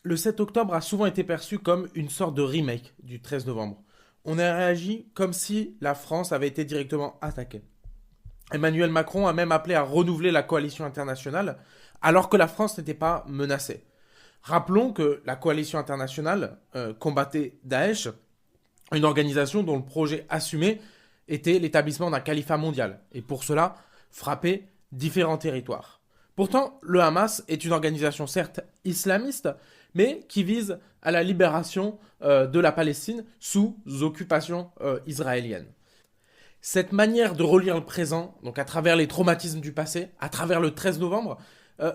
Le 7 octobre a souvent été perçu comme une sorte de remake du 13 novembre. On a réagi comme si la France avait été directement attaquée. Emmanuel Macron a même appelé à renouveler la coalition internationale alors que la France n'était pas menacée. Rappelons que la coalition internationale combattait Daesh, une organisation dont le projet assumé était l'établissement d'un califat mondial, et pour cela, frapper différents territoires. Pourtant, le Hamas est une organisation certes islamiste, mais qui vise à la libération de la Palestine sous occupation israélienne. Cette manière de relire le présent, donc à travers les traumatismes du passé, à travers le 13 novembre,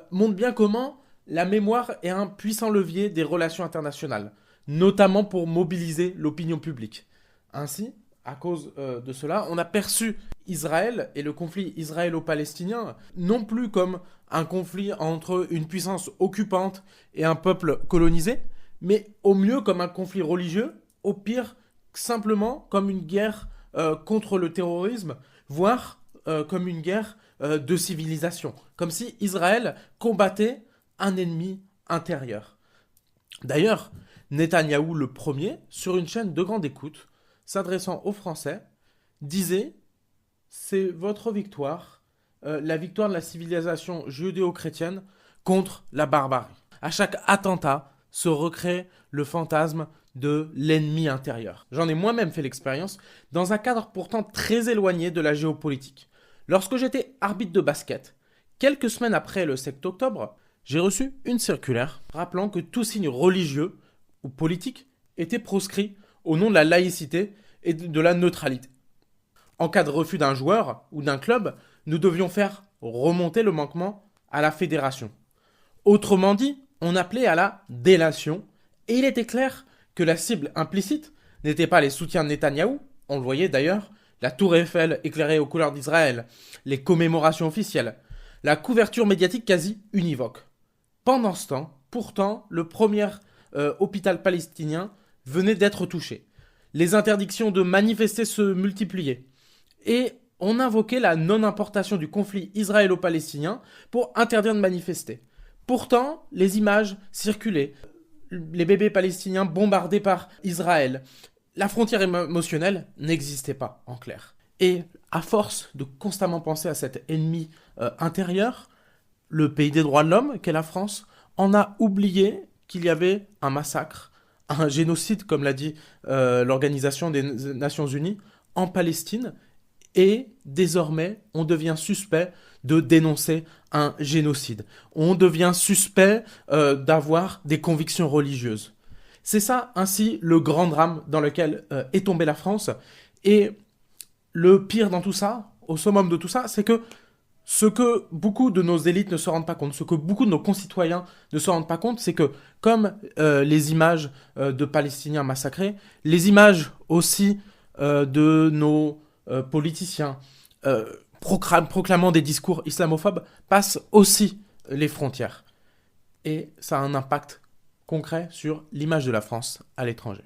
montre bien comment la mémoire est un puissant levier des relations internationales, notamment pour mobiliser l'opinion publique. Ainsi, à cause de cela, on a perçu Israël et le conflit israélo-palestinien non plus comme un conflit entre une puissance occupante et un peuple colonisé, mais au mieux comme un conflit religieux, au pire simplement comme une guerre contre le terrorisme, voire comme une guerre de civilisation, comme si Israël combattait un ennemi intérieur. D'ailleurs, Netanyahou le premier, sur une chaîne de grande écoute, s'adressant aux Français, disait « C'est votre victoire, la victoire de la civilisation judéo-chrétienne contre la barbarie. » À chaque attentat se recrée le fantasme de l'ennemi intérieur. J'en ai moi-même fait l'expérience dans un cadre pourtant très éloigné de la géopolitique. Lorsque j'étais arbitre de basket, quelques semaines après le 7 octobre, j'ai reçu une circulaire rappelant que tout signe religieux ou politique était proscrit au nom de la laïcité et de la neutralité. En cas de refus d'un joueur ou d'un club, nous devions faire remonter le manquement à la fédération. Autrement dit, on appelait à la délation, et il était clair que la cible implicite n'était pas les soutiens de Netanyahou, on le voyait d'ailleurs, la tour Eiffel éclairée aux couleurs d'Israël, les commémorations officielles, la couverture médiatique quasi univoque. Pendant ce temps, pourtant, le premier hôpital palestinien venait d'être touché. Les interdictions de manifester se multipliaient. Et on invoquait la non-importation du conflit israélo-palestinien pour interdire de manifester. Pourtant, les images circulaient. Les bébés palestiniens bombardés par Israël. La frontière émotionnelle n'existait pas, en clair. Et à force de constamment penser à cet ennemi intérieur, le pays des droits de l'homme, qu'est la France, en a oublié qu'il y avait un massacre, un génocide, comme l'a dit l'Organisation des Nations Unies, en Palestine. Et désormais, on devient suspect de dénoncer un génocide. On devient suspect d'avoir des convictions religieuses. C'est ça, ainsi, le grand drame dans lequel est tombée la France. Et le pire dans tout ça, au summum de tout ça, c'est que ce que beaucoup de nos élites ne se rendent pas compte, ce que beaucoup de nos concitoyens ne se rendent pas compte, c'est que comme les images de Palestiniens massacrés, les images aussi de nos politiciens proclamant des discours islamophobes passent aussi les frontières. Et ça a un impact concret sur l'image de la France à l'étranger.